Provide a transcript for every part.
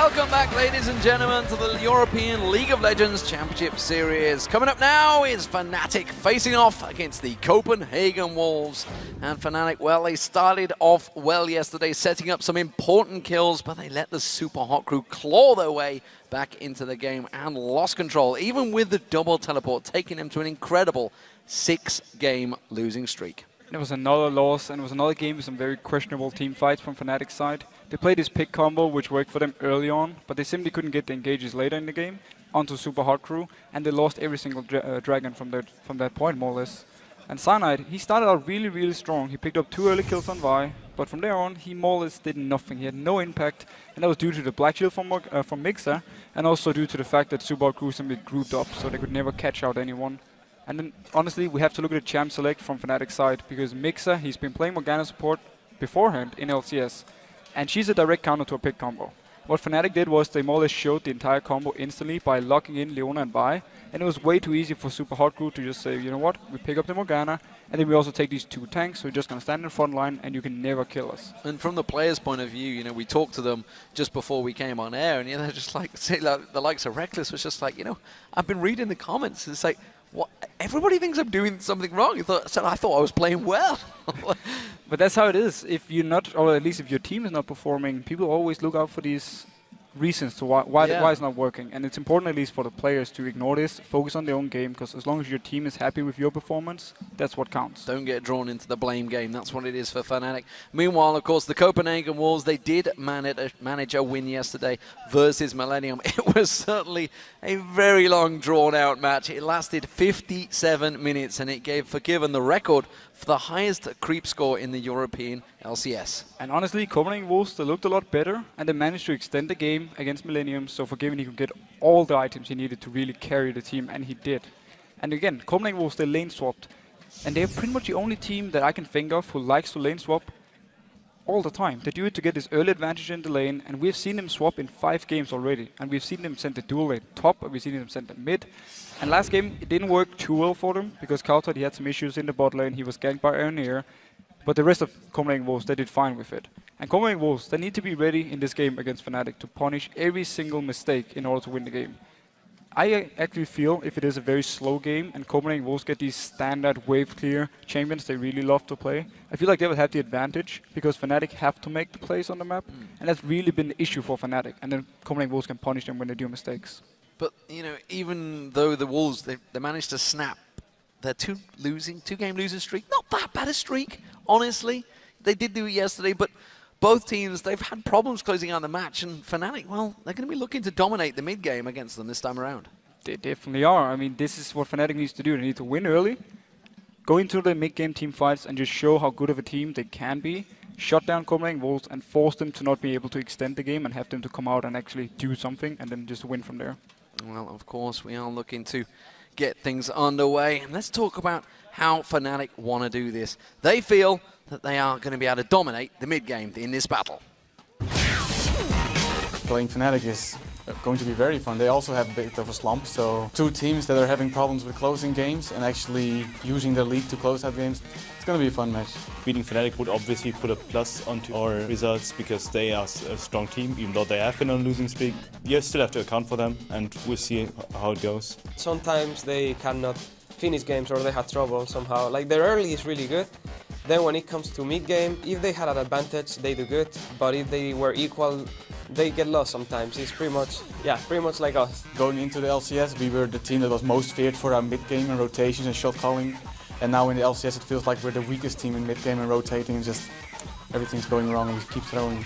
Welcome back, ladies and gentlemen, to the European League of Legends Championship Series. Coming up now is Fnatic facing off against the Copenhagen Wolves. And Fnatic, well, they started off well yesterday, setting up some important kills, but they let the Super Hot Crew claw their way back into the game and lost control, even with the double teleport, taking them to an incredible 6-game losing streak. It was another loss, and it was another game with some very questionable team fights from Fnatic's side. They played this pick combo, which worked for them early on, but they simply couldn't get the engages later in the game onto Super Hot Crew, and they lost every single dragon from that point, more or less. And Cyanide, he started out really, really strong. He picked up 2 early kills on Vi, but from there on, he more or less did nothing. He had no impact, and that was due to the Black Shield from Mixer, and also due to the fact that Super Hot Crew simply grouped up, so they could never catch out anyone. And then, honestly, we have to look at the champ select from Fnatic's side, because Mixer, he's been playing Morgana support beforehand in LCS, and she's a direct counter to a pick combo. What Fnatic did was they more or less showed the entire combo instantly by locking in Leona and Vi, and it was way too easy for Super Hot Crew to just say, you know what, we pick up the Morgana, and then we also take these 2 tanks, so we're just going to stand in the front line, and you can never kill us. And from the players' point of view, you know, we talked to them just before we came on air, and they're just like, say, like, the likes of Reckless was just like, you know, I've been reading the comments, it's like, what? Everybody thinks I'm doing something wrong. So I thought I was playing well. But that's how it is. If you're not, or at least if your team is not performing, people always look out for these reasons to why it's not working. And it's important, at least for the players, to ignore this, focus on their own game, because as long as your team is happy with your performance, that's what counts. Don't get drawn into the blame game. That's what it is for Fnatic. Meanwhile, of course, the Copenhagen Wolves, they did manage a win yesterday versus Millennium. It was certainly a very long, drawn-out match. It lasted 57 minutes, and it gave Forgiven the record for the highest creep score in the European LCS. And honestly, Copenhagen Wolves, they looked a lot better, and they managed to extend the game against Millennium, so Forgiven, he could get all the items he needed to really carry the team, and he did. And again, Copenhagen Wolves, they lane swapped, and they're pretty much the only team that I can think of who likes to lane swap all the time. They do it to get this early advantage in the lane, and we've seen them swap in 5 games already, and we've seen them send the dual lane top, and we've seen them send the mid. And last game, it didn't work too well for them, because Kauta, he had some issues in the bot lane, he was ganked by Ernir, but the rest of Copenhagen Wolves, they did fine with it. And Copenhagen Wolves, they need to be ready in this game against Fnatic to punish every single mistake in order to win the game. I actually feel if it is a very slow game and Copenhagen Wolves get these standard wave clear champions they really love to play, I feel like they will have the advantage because Fnatic have to make the plays on the map, and that's really been the issue for Fnatic, and then Copenhagen Wolves can punish them when they do mistakes. But, you know, even though the Wolves, they managed to snap their 2-game losing streak, not that bad a streak, honestly. They did do it yesterday, but both teams, they've had problems closing out the match, and Fnatic, well, they're going to be looking to dominate the mid-game against them this time around. They definitely are. I mean, this is what Fnatic needs to do. They need to win early, go into the mid-game team fights, and just show how good of a team they can be, shut down Copenhagen Wolves, and force them to not be able to extend the game and have them to come out and actually do something, and then just win from there. Well, of course, we are looking to get things underway. And let's talk about how Fnatic want to do this. They feel that they are going to be able to dominate the mid-game in this battle. Playing Fnatic is going to be very fun. They also have a bit of a slump, so 2 teams that are having problems with closing games and actually using their league to close out games. It's going to be a fun match. Beating Fnatic would obviously put a plus onto our results because they are a strong team, even though they have been on a losing streak. You still have to account for them, and we'll see how it goes. Sometimes they cannot finish games or they have trouble somehow. Like their early is really good. Then when it comes to mid-game, if they had an advantage, they do good. But if they were equal, they get lost sometimes. It's pretty much like us. Going into the LCS, we were the team that was most feared for our mid-game and rotations and shot calling. And now in the LCS, it feels like we're the weakest team in mid-game and rotating, and just everything's going wrong and we keep throwing.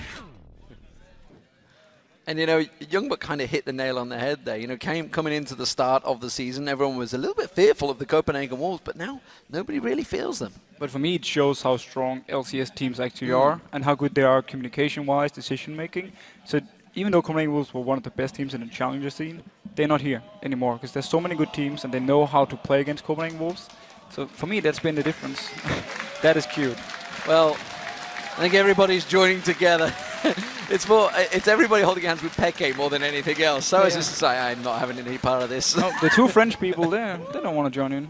And, you know, Youngbuck kind of hit the nail on the head there. You know, coming into the start of the season, everyone was a little bit fearful of the Copenhagen Wolves, but now nobody really feels them. But for me, it shows how strong LCS teams actually are and how good they are communication-wise, decision-making. So even though Copenhagen Wolves were one of the best teams in the challenger scene, they're not here anymore because there's so many good teams and they know how to play against Copenhagen Wolves. So for me, that's been the difference. That is cute. Well, I think everybody's joining together It's everybody holding hands with Peke more than anything else. So as just to say, I'm not having any part of this. No, the two French people there, they don't want to join in.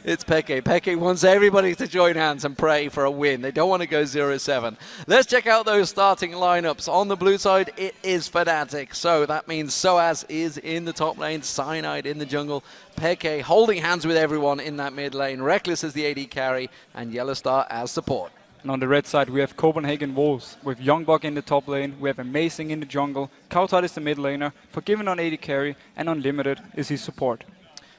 It's Peke. Peke wants everybody to join hands and pray for a win. They don't want to go 0-7. Let's check out those starting lineups. On the blue side, it is Fnatic. So that means Soaz is in the top lane, Cyanide in the jungle, Peke holding hands with everyone in that mid lane, Reckless as the AD carry, and Yellowstar as support. And on the red side, we have Copenhagen Wolves with Youngbuck in the top lane. We have Amazing in the jungle. Kautar is the mid laner. Forgiven on AD carry. And Unlimited is his support.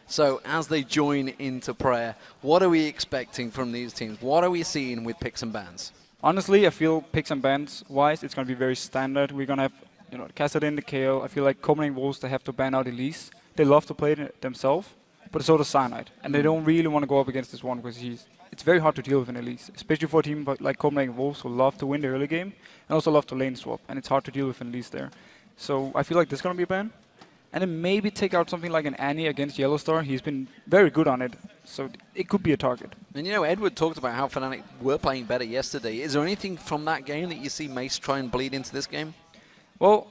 So as they join into prayer, what are we expecting from these teams? What are we seeing with picks and bans? Honestly, I feel picks and bans wise, it's going to be very standard. We're going to have, Kassadin, the KO. I feel like Copenhagen Wolves, they have to ban out Elise. They love to play it themselves, but so does Cyanide. And they don't really want to go up against this one because it's very hard to deal with an Elise, especially for a team like Copenhagen Wolves who love to win the early game and also love to lane swap, and it's hard to deal with an Elise there. So I feel like there's going to be a ban. And then maybe take out something like an Annie against Yellowstar. He's been very good on it, so it could be a target. And Edward talked about how Fnatic were playing better yesterday. Is there anything from that game that you see Mace try and bleed into this game? Well,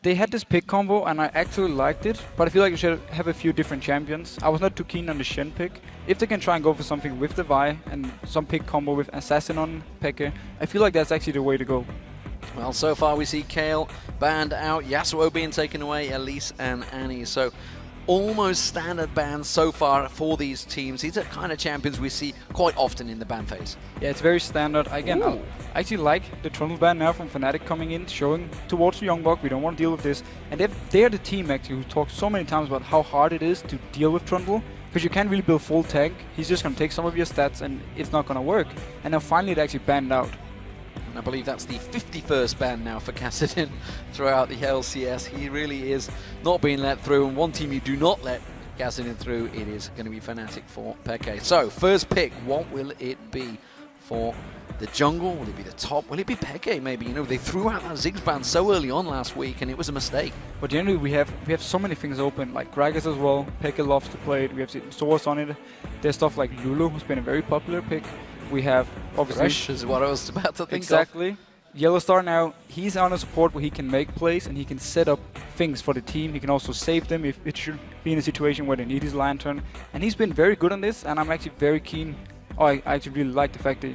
they had this pick combo, and I actually liked it, but I feel like you should have a few different champions. I was not too keen on the Shen pick. If they can try and go for something with the Vi and some pick combo with Assassin on Peke, I feel like that's actually the way to go. Well, so far we see Kayle banned out, Yasuo being taken away, Elise and Annie. So almost standard bans so far for these teams. These are kind of champions we see quite often in the ban phase. Yeah, it's very standard. Again, I actually like the Trundle ban now from Fnatic coming in, showing towards the Youngbuck, we don't want to deal with this. And they're the team actually who talks so many times about how hard it is to deal with Trundle, because you can't really build full tank. He's just going to take some of your stats and it's not going to work. And now finally it actually banned out. And I believe that's the 51st ban now for Kassadin throughout the LCS. He really is not being let through, and one team you do not let Kassadin through, it is going to be Fnatic for Peke. So, first pick, what will it be for the jungle? Will it be the top? Will it be Peke maybe? They threw out that Ziggs ban so early on last week, and it was a mistake. But generally we have so many things open, like Gragas as well. Peke loves to play it. We have Source on it. There's stuff like Lulu, who's been a very popular pick. We have obviously Thresh is what I was about to think exactly. Yellowstar now, he's on a support where he can make plays and he can set up things for the team. He can also save them if it should be in a situation where they need his lantern. And he's been very good on this, and I'm actually very keen. I actually really like the fact that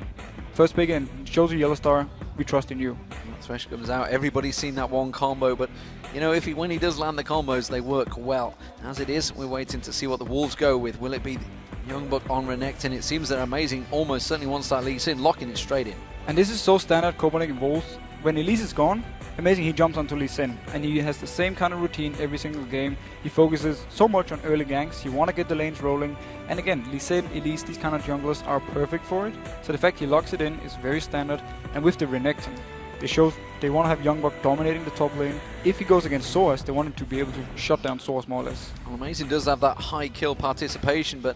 first pick and shows you Yellowstar, we trust in you. Thresh comes out, everybody's seen that one combo, but when he does land the combos, they work well. As it is, we're waiting to see what the Wolves go with. Will it be Youngbuck on Renekton? It seems that Amazing almost certainly wants that Lee Sin, locking it straight in. And this is so standard Copenhagen Wolves. When Elise is gone, Amazing, he jumps onto Lee Sin, and he has the same kind of routine every single game. He focuses so much on early ganks, he want to get the lanes rolling, and again, Lee Sin, Elise, these kind of junglers are perfect for it. So the fact he locks it in is very standard, and with the Renekton, it shows they want to have Youngbuck dominating the top lane. If he goes against Source, they want him to be able to shut down Source more or less. Well, Amazing does have that high kill participation, but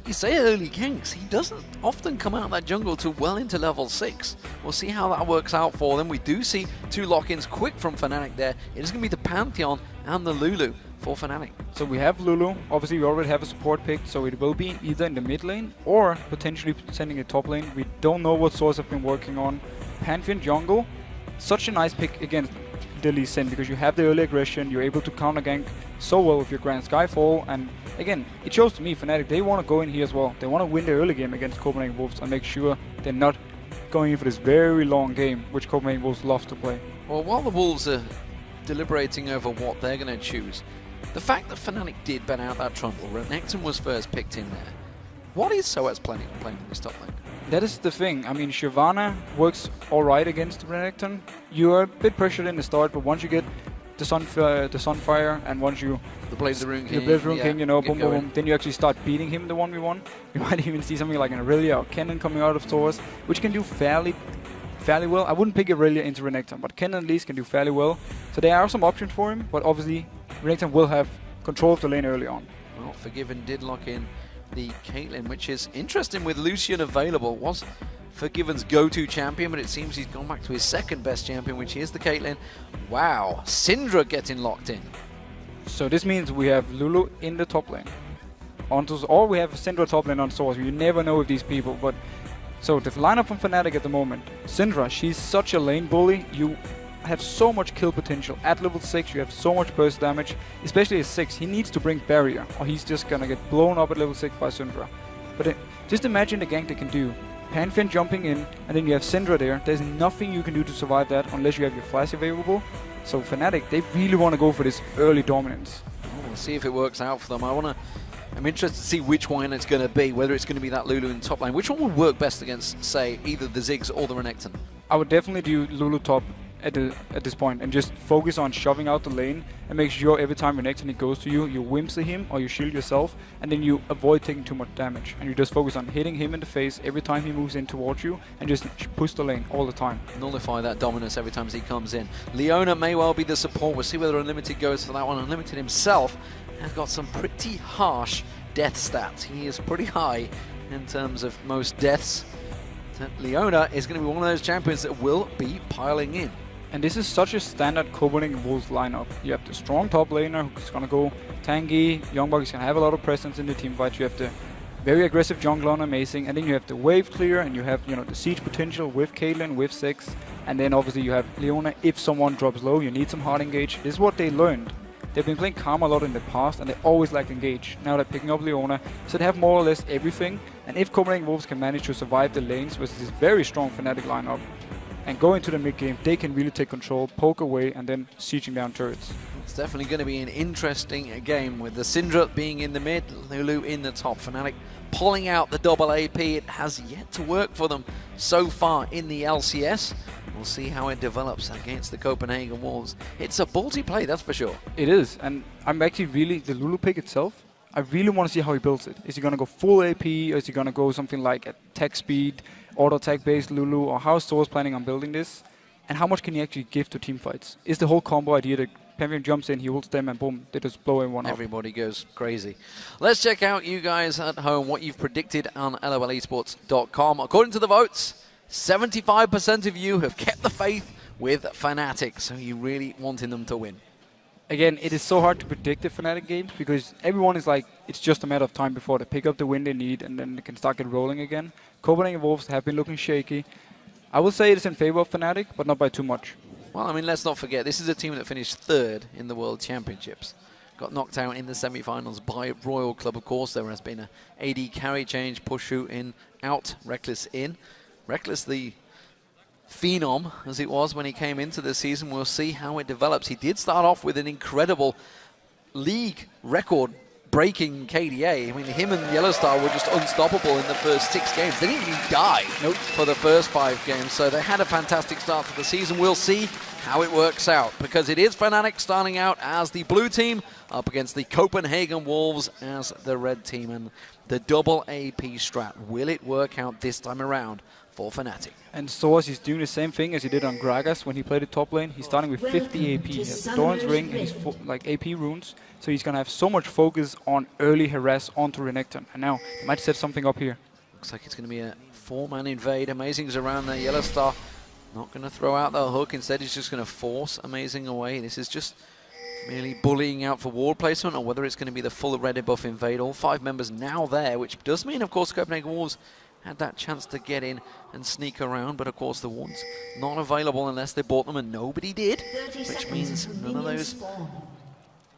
you say early ganks, he doesn't often come out of that jungle till well into level 6. We'll see how that works out for them. We do see two lock-ins quick from Fnatic there. It is going to be the Pantheon and the Lulu for Fnatic. So we have Lulu. Obviously, we already have a support pick, so it will be either in the mid lane or potentially sending a top lane. We don't know what Source have been working on. Pantheon jungle, such a nice pick against the Lee Sin, because you have the early aggression, you're able to counter gank so well with your Grand Skyfall, and again, it shows to me Fnatic, they want to go in here as well. They want to win the early game against Copenhagen Wolves and make sure they're not going in for this very long game, which Copenhagen Wolves love to play. Well, while the Wolves are deliberating over what they're going to choose, the fact that Fnatic did ban out that Trundle, Renekton was first picked in there. What is Soaz planning on playing in this top lane? That is the thing. I mean, Shyvana works alright against Renekton. You're a bit pressured in the start, but once you get the Sunfire, and once you the Blaze of the Rune King, boom, boom, then you actually start beating him the 1v1. You might even see something like an Aurelia or Kennen coming out of Source, which can do fairly well. I wouldn't pick Aurelia into Renekton, but Kennen at least can do fairly well. So there are some options for him, but obviously Renekton will have control of the lane early on. Well, Forgiven did lock in the Caitlyn, which is interesting with Lucian available. Was Forgiven's go-to champion, but it seems he's gone back to his second best champion, which is the Caitlyn. Wow, Syndra getting locked in. So this means we have Lulu in the top lane. Or we have Syndra top lane on Source. You never know with these people, but So the lineup from Fnatic at the moment. Syndra, she's such a lane bully. You have so much kill potential. At level 6 you have so much burst damage. Especially at 6, he needs to bring barrier or he's just gonna get blown up at level 6 by Syndra. But just imagine the gank they can do. Pantheon jumping in, and then you have Syndra there. There's nothing you can do to survive that unless you have your flash available. So Fnatic, they really want to go for this early dominance. We'll see if it works out for them. I'm interested to see which one it's going to be, whether it's going to be that Lulu in top lane. Which one would work best against, say, either the Ziggs or the Renekton? I would definitely do Lulu top at this point and just focus on shoving out the lane and make sure every time Renekton goes to you, you Whimsy him or you shield yourself, and then you avoid taking too much damage. And you just focus on hitting him in the face every time he moves in towards you and just push the lane all the time. Nullify that dominance every time he comes in. Leona may well be the support. We'll see whether Unlimited goes for that one. Unlimited himself has got some pretty harsh death stats. He is pretty high in terms of most deaths. Leona is going to be one of those champions that will be piling in. And this is such a standard Copenhagen Wolves lineup. You have the strong top laner who's going to go tanky. Youngbuck is going to have a lot of presence in the team fight. You have the very aggressive jungler on Amazing, and then you have the wave clear, and you have the siege potential with Caitlyn, with Six, and then obviously you have Leona. If someone drops low, you need some hard engage. This is what they learned. They've been playing Karma a lot in the past, and they always lacked engage. Now they're picking up Leona, so they have more or less everything. And if Copenhagen Wolves can manage to survive the lanes versus this very strong Fnatic lineup, and go into the mid game, they can really take control, poke away, and then sieging down turrets. It's definitely going to be an interesting game with the Syndra being in the mid, Lulu in the top. Fnatic pulling out the double AP. It has yet to work for them so far in the LCS. We'll see how it develops against the Copenhagen Wolves. It's a ballsy play, that's for sure. It is, and I'm actually really, the Lulu pick itself, I really want to see how he builds it. Is he going to go full AP, or is he going to go something like attack speed, auto attack based Lulu, or how is Source planning on building this? And how much can he actually give to team fights? Is the whole combo idea that Pantheon jumps in, he ults them, and boom, they just blow everyone up. Everybody goes crazy. Let's check out you guys at home, what you've predicted on lolesports.com. According to the votes, 75% of you have kept the faith with Fnatic, so you really wanting them to win. Again, it is so hard to predict the Fnatic games because everyone is like, it's just a matter of time before they pick up the win they need and then they can start get rolling again. Copenhagen Wolves have been looking shaky. I will say it is in favor of Fnatic, but not by too much. Well, I mean, let's not forget, this is a team that finished 3rd in the World Championships. Got knocked out in the semi-finals by Royal Club, of course. There has been a AD carry change, Pushu in, out, Reckless in. Reckless, the phenom as it was when he came into the season. We'll see how it develops. He did start off with an incredible league record breaking KDA. I mean, him and Yellowstar were just unstoppable in the first 6 games. They didn't even die for the first 5 games, so they had a fantastic start to the season. We'll see how it works out, because it is Fnatic starting out as the blue team up against the Copenhagen Wolves as the red team, and the double AP strat. Will it work out this time around for Fnatic? And Source is doing the same thing as he did on Gragas when he played the top lane. He's starting with 50 AP. He has Doran's Ring and he's like AP runes. So he's going to have so much focus on early harass onto Renekton. And now he might set something up here. Looks like it's going to be a 4-man invade. Amazing's around there. Yellowstar not going to throw out the hook. Instead, he's just going to force Amazing away. This is just merely bullying out for ward placement, or whether it's going to be the full red buff invade. All 5 members now there, which does mean, of course, Copenhagen Wolves had that chance to get in and sneak around, but of course the wards not available unless they bought them, and nobody did, which means none of those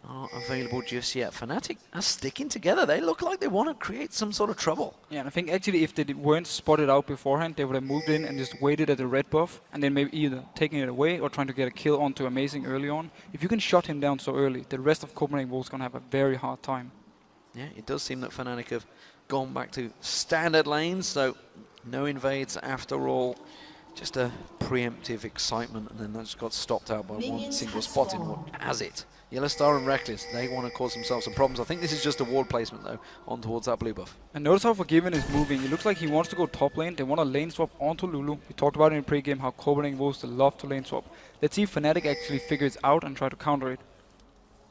are available just yet. Fnatic are sticking together. They look like they want to create some sort of trouble. Yeah, and I think actually if they weren't spotted out beforehand, they would have moved in and just waited at the red buff, and then maybe either taking it away or trying to get a kill onto Amazing early on. If you can shut him down so early, the rest of Copenhagen Wolves going to have a very hard time. Yeah, it does seem that Fnatic have gone back to standard lanes, so no invades after all. Just a preemptive excitement, and then that just got stopped out by one single spot in what has it. Yellowstar and Reckless, they want to cause themselves some problems. I think this is just a ward placement, though, on towards that blue buff. And notice how Forgiven is moving. It looks like he wants to go top lane. They want a lane swap onto Lulu. We talked about it in pre-game, how Copenhagen Wolves love to lane swap. Let's see if Fnatic actually figures out and try to counter it.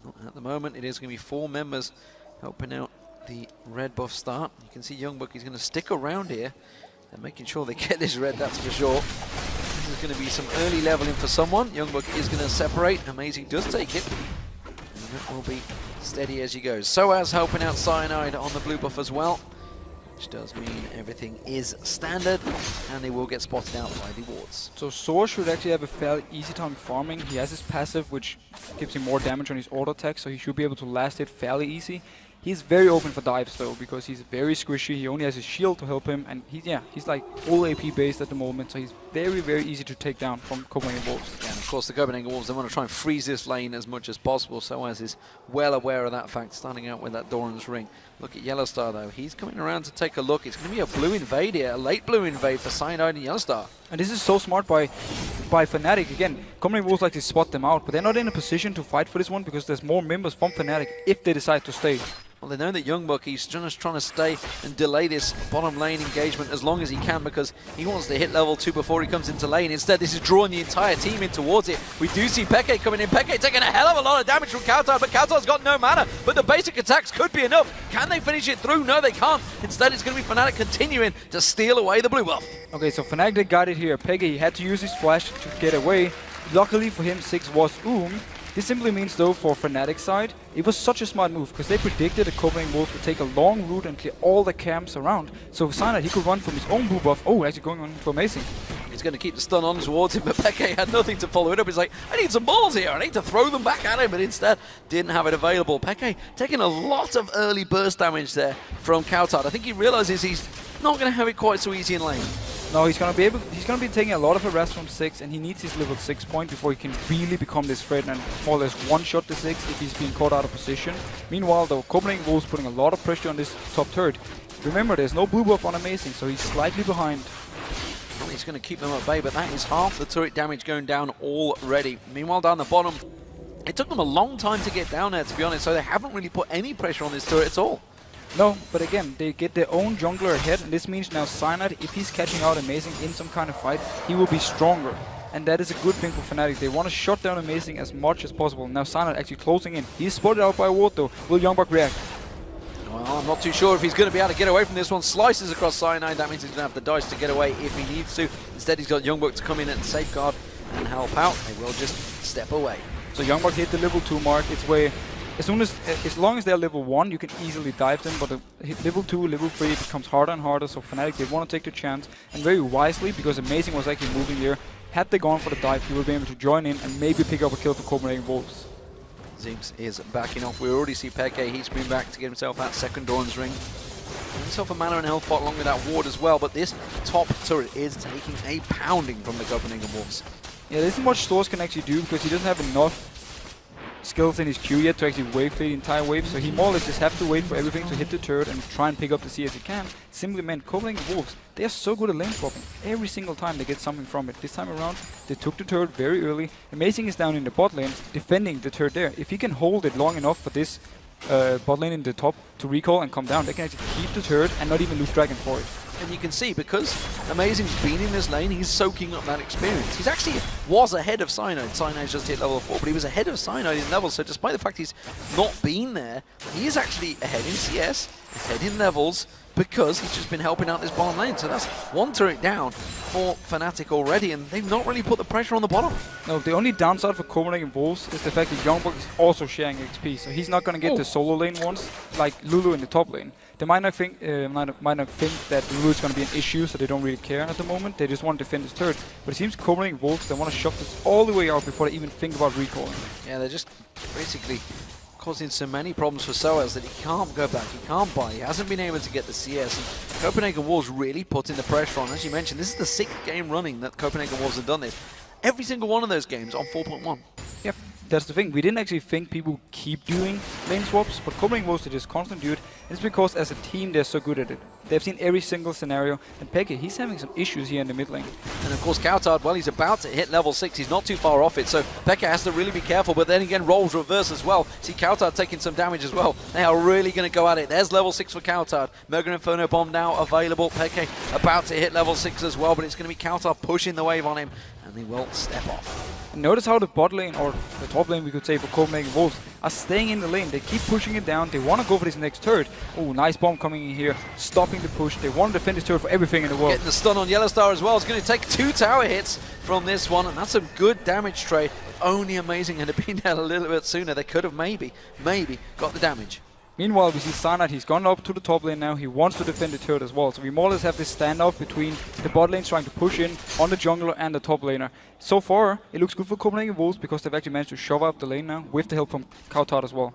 Well, at the moment, it is going to be 4 members helping out the red buff start. You can see Youngbuck is going to stick around here and making sure they get this red, that's for sure. There's going to be some early leveling for someone. Youngbuck is going to separate. Amazing does take it. And that will be steady as he goes. So as helping out Cyanide on the blue buff as well. which does mean everything is standard, and they will get spotted out by the wards. So Soar should actually have a fairly easy time farming. He has his passive, which gives him more damage on his auto attack, so he should be able to last it fairly easy. He's very open for dives though, because he's very squishy. He only has his shield to help him, and he's like full AP based at the moment, so he's very easy to take down from Copenhagen Wolves. Yeah, and of course the Copenhagen Wolves, they want to try and freeze this lane as much as possible. Soaz is well aware of that fact, starting out with that Doran's Ring. Look at Yellowstar though, he's coming around to take a look. It's going to be a blue invade here, a late blue invade for Cyanide and Yellowstar. And this is so smart by Fnatic. Again, Copenhagen Wolves like to spot them out, but they're not in a position to fight for this one because there's more members from Fnatic if they decide to stay. Well, they know that Youngbuck, he's just trying to stay and delay this bottom lane engagement as long as he can, because he wants to hit level 2 before he comes into lane. Instead, this is drawing the entire team in towards it. We do see Peke coming in. Peke taking a hell of a lot of damage from Kautar, but Kautar's got no mana. But the basic attacks could be enough. Can they finish it through? No, they can't. Instead, it's going to be Fnatic continuing to steal away the blue buff. Okay, so Fnatic, they got it here. Peke, he had to use his flash to get away. Luckily for him, 6 was This simply means, though, for Fnatic's side, it was such a smart move, because they predicted that Copenhagen Wolves would take a long route and clear all the camps around. So Cyanide, he could run from his own blue buff. Oh, actually going on for Amazing. He's going to keep the stun on towards him, but Peke had nothing to follow it up. He's like, I need some balls here. I need to throw them back at him, but instead didn't have it available. Peke taking a lot of early burst damage there from Kautar. I think he realizes he's not going to have it quite so easy in lane. No, he's gonna be taking a lot of harass from 6, and he needs his level 6 point before he can really become this threat and more or less one-shot the 6 if he's being caught out of position. Meanwhile, though, Copenhagen Wolves putting a lot of pressure on this top turret. Remember, there's no blue buff on Amazing, so he's slightly behind. Well, he's going to keep them at bay, but that is half the turret damage going down already. Meanwhile, down the bottom, it took them a long time to get down there, to be honest, so they haven't really put any pressure on this turret at all. No, but again, they get their own jungler ahead, and this means now Cyanide, if he's catching out Amazing in some kind of fight, he will be stronger. And that is a good thing for Fnatic. They want to shut down Amazing as much as possible. Now Cyanide actually closing in. He's spotted out by a ward though. Will Youngbuck react? Well, I'm not too sure if he's going to be able to get away from this one. Slices across Cyanide, that means he's going to have the dice to get away if he needs to. Instead, he's got Youngbuck to come in and safeguard and help out. They will just step away. So Youngbuck hit the level 2 mark. It's where as long as they're level 1, you can easily dive them, but hit level 2, level 3, it becomes harder and harder, so Fnatic, they want to take the chance, and very wisely, because Amazing was actually moving here. Had they gone for the dive, he would be able to join in and maybe pick up a kill for Copenhagen Wolves. Ziggs is backing off. We already see Peke, he's moving back to get himself that second Doran's Ring. Himself a mana and health pot along with that ward as well, but this top turret is taking a pounding from the Copenhagen Wolves. Yeah, there isn't much Source can actually do, because he doesn't have enough skills in his Q yet to actually wave clear the entire wave, so he more or less just have to wait for everything to hit the turret and try and pick up the C as he can. Simply meant Copenhagen Wolves, they are so good at lane swapping. Every single time they get something from it. This time around, they took the turret very early. Amazing is down in the bot lane, defending the turret there. If he can hold it long enough for this bot lane in the top to recall and come down, they can actually keep the turret and not even lose Dragon for it. And you can see, because Amazing's been in this lane, he's soaking up that experience. He's actually was ahead of Cyanide. Cyanide's just hit level 4, but he was ahead of Cyanide in levels, so despite the fact he's not been there, he is actually ahead in CS, ahead in levels, because he's just been helping out this bottom lane. So that's one turret down for Fnatic already, and they've not really put the pressure on the bottom. No, the only downside for Copenhagen Wolves is the fact that Youngbuck is also sharing XP, so he's not going to get the solo lane ones like Lulu in the top lane. They might not think that Lulu is going to be an issue, so they don't really care at the moment. They just want to defend this turret. But it seems Copenhagen Wolves, they want to shove this all the way out before they even think about recalling. Yeah, they're just basically causing so many problems for Soaz that he can't go back, he can't buy, he hasn't been able to get the CS. And Copenhagen Wolves really putting the pressure on. As you mentioned, this is the 6th game running that Copenhagen Wolves have done this. Every single one of those games on 4.1. Yep, that's the thing. We didn't actually think people keep doing lane swaps, but Copenhagen Wolves, they just constantly do it. It's because as a team, they're so good at it. They've seen every single scenario, and Peke, he's having some issues here in the mid lane. And of course, Kautar, well, he's about to hit level 6. He's not too far off it, so Peke has to really be careful. But then again, roles reverse as well. See Kautar taking some damage as well. They are really going to go at it. There's level 6 for Kautar. Mega Inferno Bomb now available. Peke about to hit level 6 as well, but it's going to be Kautar pushing the wave on him, and they will step off. Notice how the bot lane, or the top lane we could say for Copenhagen Wolves, are staying in the lane. They keep pushing it down. They want to go for this next turret. Oh, nice bomb coming in here, stopping the push. They want to defend this turret for everything in the world. Getting the stun on Yellowstar as well. It's going to take 2 tower hits from this one, and that's a good damage trade. Only Amazing had it been there a little bit sooner. They could have maybe got the damage. Meanwhile, we see Cyanide, he's gone up to the top lane now. He wants to defend the turret as well. So we more or less have this standoff between the bot lanes trying to push in on the jungler and the top laner. So far, it looks good for Copenhagen Wolves because they've actually managed to shove up the lane now with the help from Kautar as well.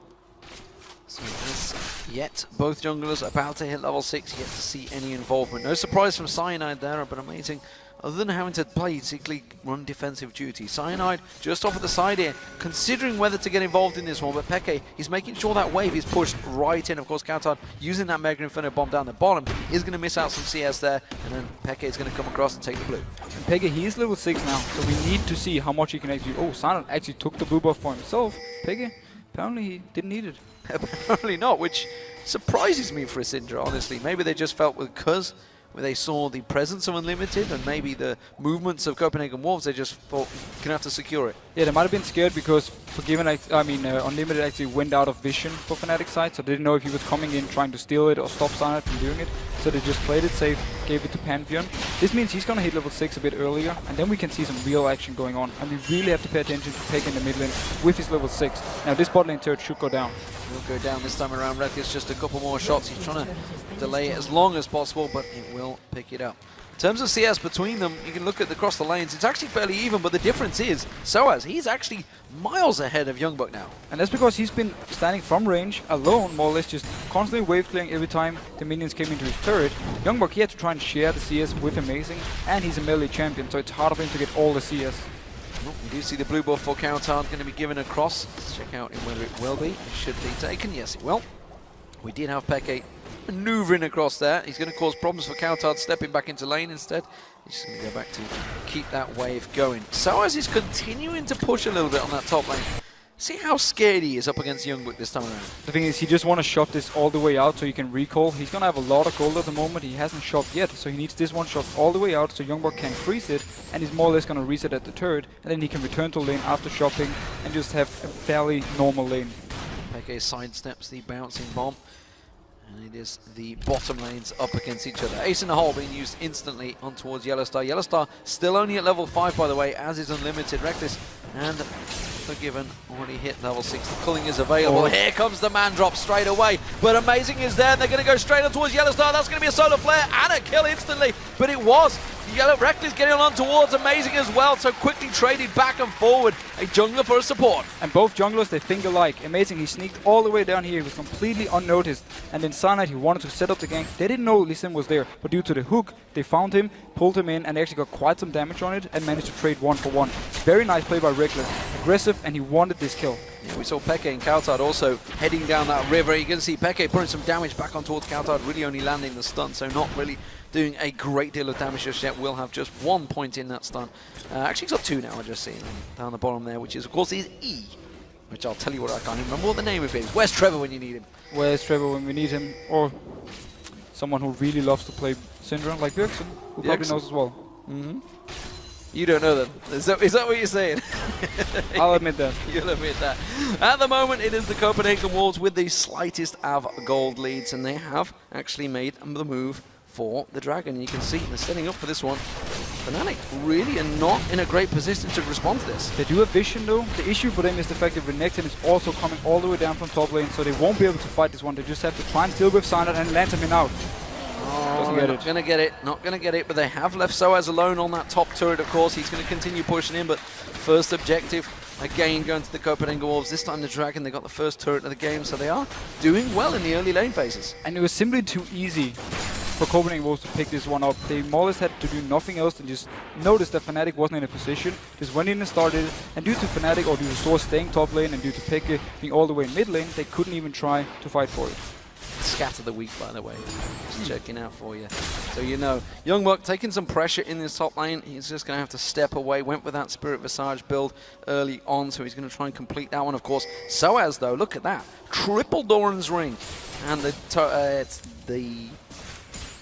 So as yet, both junglers about to hit level 6, yet to see any involvement. No surprise from Cyanide there, but amazing. Other than having to basically run defensive duty. Cyanide just off at the side here, considering whether to get involved in this one, but Peke, he's making sure that wave is pushed right in. Of course, Kautar using that Mega Inferno bomb down the bottom is going to miss out some CS there, and then Peke is going to come across and take the blue. And Peke, he is level 6 now, so we need to see how much he can actually... Oh, Cyanide actually took the blue buff for himself. Peke, apparently he didn't need it. Apparently not, which surprises me for a Syndra, honestly. Maybe they just felt because where they saw the presence of Unlimited and maybe the movements of Copenhagen Wolves, they just thought, you're going to have to secure it. Yeah, they might have been scared because Unlimited actually went out of vision for Fnatic's side, so they didn't know if he was coming in trying to steal it or stop Cyanide from doing it. So they just played it safe, gave it to Pantheon. This means he's going to hit level 6 a bit earlier, and then we can see some real action going on. And we really have to pay attention to Peke in the mid lane with his level 6. Now this bot lane turret should go down. Will go down this time around. Reckless just a couple more shots. He's trying to delay it as long as possible, but it will pick it up. In terms of CS between them, you can look at across the lanes. It's actually fairly even, but the difference is Soaz, he's actually miles ahead of Youngbuck now. And that's because he's been standing from range alone, more or less just constantly wave clearing every time the minions came into his turret. Youngbuck, he had to try and share the CS with Amazing, and he's a melee champion, so it's harder for him to get all the CS. Well, we do see the blue buff for Kautar going to be given across. Let's check out whether it will be. It should be taken. Yes, it will. We did have Peke maneuvering across there. He's going to cause problems for Kautar stepping back into lane instead. He's just going to go back to keep that wave going. So as he's continuing to push a little bit on that top lane. See how scared he is up against Youngbuck this time around. The thing is, he just want to shove this all the way out so he can recall. He's going to have a lot of gold at the moment. He hasn't shoved yet, so he needs this one shoved all the way out so Youngbuck can freeze it, and he's more or less going to reset at the turret, and then he can return to lane after shopping and just have a fairly normal lane. Peke sidesteps the bouncing bomb, and it is the bottom lanes up against each other. Ace in the hole being used instantly on towards Yellowstar. Yellowstar still only at level 5, by the way, as is Unlimited. Reckless and Forgiven already hit level 6. The culling is available. Here comes the man drop straight away. But Amazing is there, and they're going to go straight on towards Yellowstar. That's going to be a solar flare and a kill instantly. But it was Reckless getting on towards Amazing as well, so quickly traded back and forward. A jungler for a support. And both junglers, they think alike. Amazing, he sneaked all the way down here. He was completely unnoticed. And then Cyanide, he wanted to set up the gank. They didn't know Lee Sin was there, but due to the hook, they found him, pulled him in, and they actually got quite some damage on it and managed to trade 1-for-1. Very nice play by Reckless. Aggressive, and he wanted this kill. Yeah, we saw Peke and Kautar also heading down that river. You can see Peke putting some damage back on towards Kautar, really only landing the stun, so not really doing a great deal of damage just yet. We'll have just 1 point in that stun. Actually, he's got 2 now, I just see down the bottom there, which is, of course, his E, which I'll tell you what, I can't even remember what the name of it is. Where's Trevor when you need him? Where's Trevor when we need him? Or someone who really loves to play Syndra, like Björksen, who probably knows as well. You don't know that. Is that what you're saying? I'll admit that. You'll admit that. At the moment, it is the Copenhagen Wolves with the slightest of gold leads, and they have actually made the move for the Dragon. You can see they're setting up for this one. Fnatic really are not in a great position to respond to this. They do have vision though. The issue for them is the fact that Renekton is also coming all the way down from top lane, so they won't be able to fight this one. They just have to try and steal with Cyanide and land him in out. Oh, not going to get it, not going to get it, but they have left Soaz alone on that top turret, of course. He's going to continue pushing in, but first objective, again, going to the Copenhagen Wolves. This time the Dragon, they got the first turret of the game, so they are doing well in the early lane phases. And it was simply too easy for Copenhagen Wolves to pick this one up. They more or less had to do nothing else than just notice that Fnatic wasn't in a position, just went in and started, and due to Fnatic or due to Source staying top lane and due to Peke being all the way in mid lane, they couldn't even try to fight for it. Scatter the week, by the way. Just checking out for you. So you know, Youngbuck taking some pressure in this top lane. He's just going to have to step away. Went with that Spirit Visage build early on, so he's going to try and complete that one, of course. Soaz, though, look at that. Triple Doran's Ring. And it's the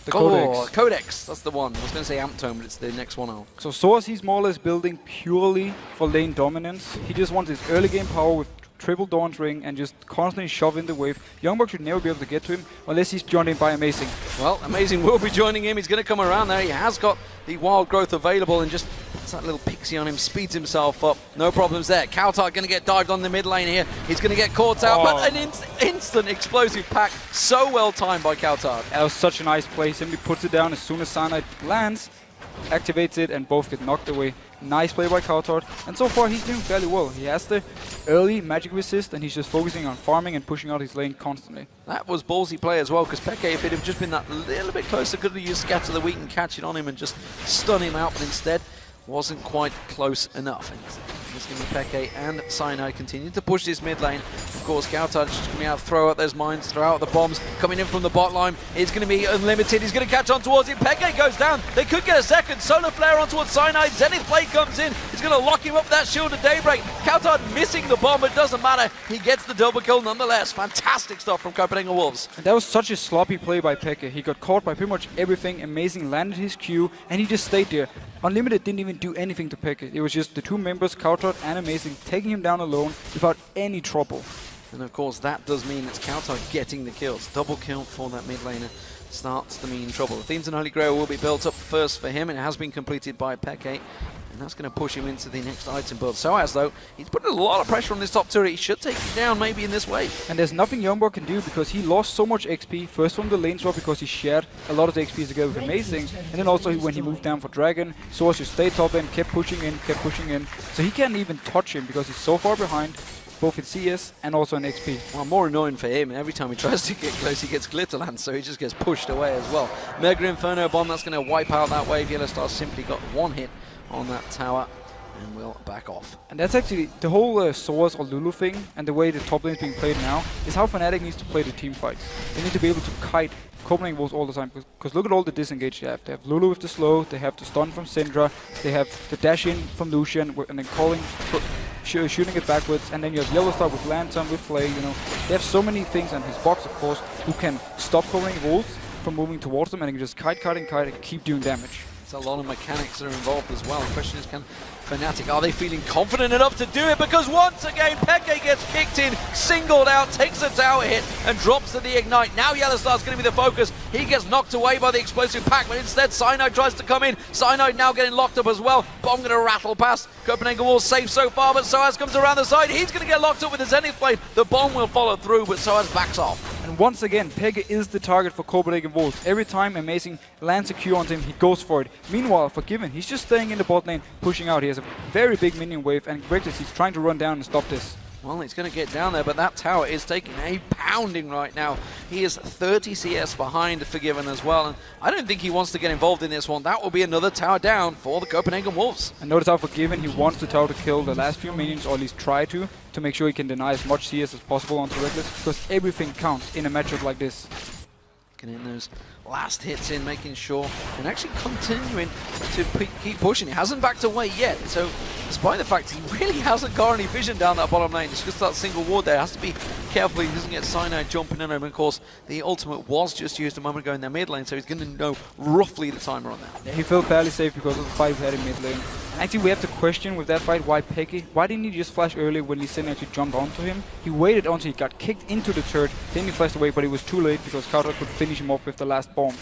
Codex. Codex, that's the one. I was going to say Amp Tome, but it's the next one out. So Source, he's more or less building purely for lane dominance. He just wants his early game power with triple Dawn's Ring and just constantly shove in the wave. Youngbuck should never be able to get to him unless he's joined in by Amazing. Well, Amazing will be joining him. He's going to come around there. He has got the wild growth available and just Gets that little pixie on him, speeds himself up. No problems there. Kautar going to get dived on the mid lane here. He's going to get caught out, but an instant explosive pack. So well timed by Kautar. That was such a nice play. Simply puts it down as soon as Cyanide lands, activates it, and both get knocked away. Nice play by Kautar, and so far he's doing fairly well. He has the early magic resist, and he's just focusing on farming and pushing out his lane constantly. That was ballsy play as well, because Peke, if it had just been that little bit closer, could have used Scatter the Weak and catch it on him and just stun him out, but instead wasn't quite close enough. And it's going to be Peke and Cyanide continue to push this mid lane. Of course, Kautar just going to be able to throw out those mines, throw out the bombs. Coming in from the bot line, it's going to be unlimited. He's going to catch on towards it. Peke goes down. They could get a second. Solar Flare on towards Cyanide. Zenith Blade comes in. He's going to lock him up with that Shield of Daybreak. Kautar missing the bomb, but it doesn't matter. He gets the double kill nonetheless. Fantastic stuff from Copenhagen Wolves. And that was such a sloppy play by Peke. He got caught by pretty much everything. Amazing landed his Q, and he just stayed there. Unlimited didn't even do anything to Peke. It was just the two members, Kautar and Amazing, taking him down alone without any trouble. And of course that does mean it's Kautar getting the kills. Double kill for that mid laner starts to mean trouble. The Themes and Holy Grail will be built up first for him, and it has been completed by Peke. And that's going to push him into the next item build. Soaz, though, he's putting a lot of pressure on this top turret. He should take you down maybe in this wave. And there's nothing Youngborg can do because he lost so much XP. First from the lane swap because he shared a lot of the XP together with Amazing. And then also when he moved down for Dragon, Soaz just stayed top and kept pushing in, So he can't even touch him because he's so far behind, both in CS and also in XP. Well, more annoying for him, every time he tries to get close, he gets Glitterland, so he just gets pushed away as well. Mega Inferno Bomb, that's going to wipe out that wave. Yellowstar simply got one hit on that tower and will back off. And that's actually the whole Soaz or Lulu thing, and the way the top lane is being played now is how Fnatic needs to play the team fights. They need to be able to kite Copenhagen Wolves all the time, because look at all the disengage they have. They have Lulu with the slow, they have the stun from Syndra, they have the dash in from Lucian, and then calling, shooting it backwards, and then you have Yellowstar with Lantern, with Flay, you know. They have so many things on his box, of course, who can stop Copenhagen Wolves from moving towards them, and they can just kite and keep doing damage. It's a lot of mechanics that are involved as well. The question is, can Fnatic, are they feeling confident enough to do it? Because once again, Peke gets kicked in, singled out, takes a tower hit, and drops to the Ignite. Now Yellowstar's going to be the focus. He gets knocked away by the explosive pack, but instead Cyanide tries to come in. Cyanide now getting locked up as well. Bomb going to rattle past. Copenhagen Wolves safe so far, but Soaz comes around the side. He's going to get locked up with the Zenith Blade. The bomb will follow through, but Soaz backs off. And once again, Peke is the target for Copenhagen Wolves. Every time Amazing lands a Q onto him, he goes for it. Meanwhile, Forgiven, he's just staying in the bot lane, pushing out. He has a very big minion wave, and Reckless, he's trying to run down and stop this. Well, he's going to get down there, but that tower is taking a pounding right now. He is 30 CS behind Forgiven as well, and I don't think he wants to get involved in this one. That will be another tower down for the Copenhagen Wolves. And notice how Forgiven, he wants the tower to kill the last few minions, or at least try to make sure he can deny as much CS as possible onto Reckless, because everything counts in a matchup like this. Getting those last hits in, making sure, and actually continuing to keep pushing. He hasn't backed away yet, so despite the fact he really hasn't got any vision down that bottom lane, it's just that single ward there. Has to be careful he doesn't get Cyanide jumping in, and of course the ultimate was just used a moment ago in their mid lane, so he's going to know roughly the timer on that. Yeah, he felt fairly safe because of the fight we had in mid lane. Actually, we have to question with that fight why Peke, why didn't he just flash earlier when Lee Sin actually jumped onto him? He waited until he got kicked into the turret, then he flashed away, but it was too late because Kautar could finish him off with the last bomb.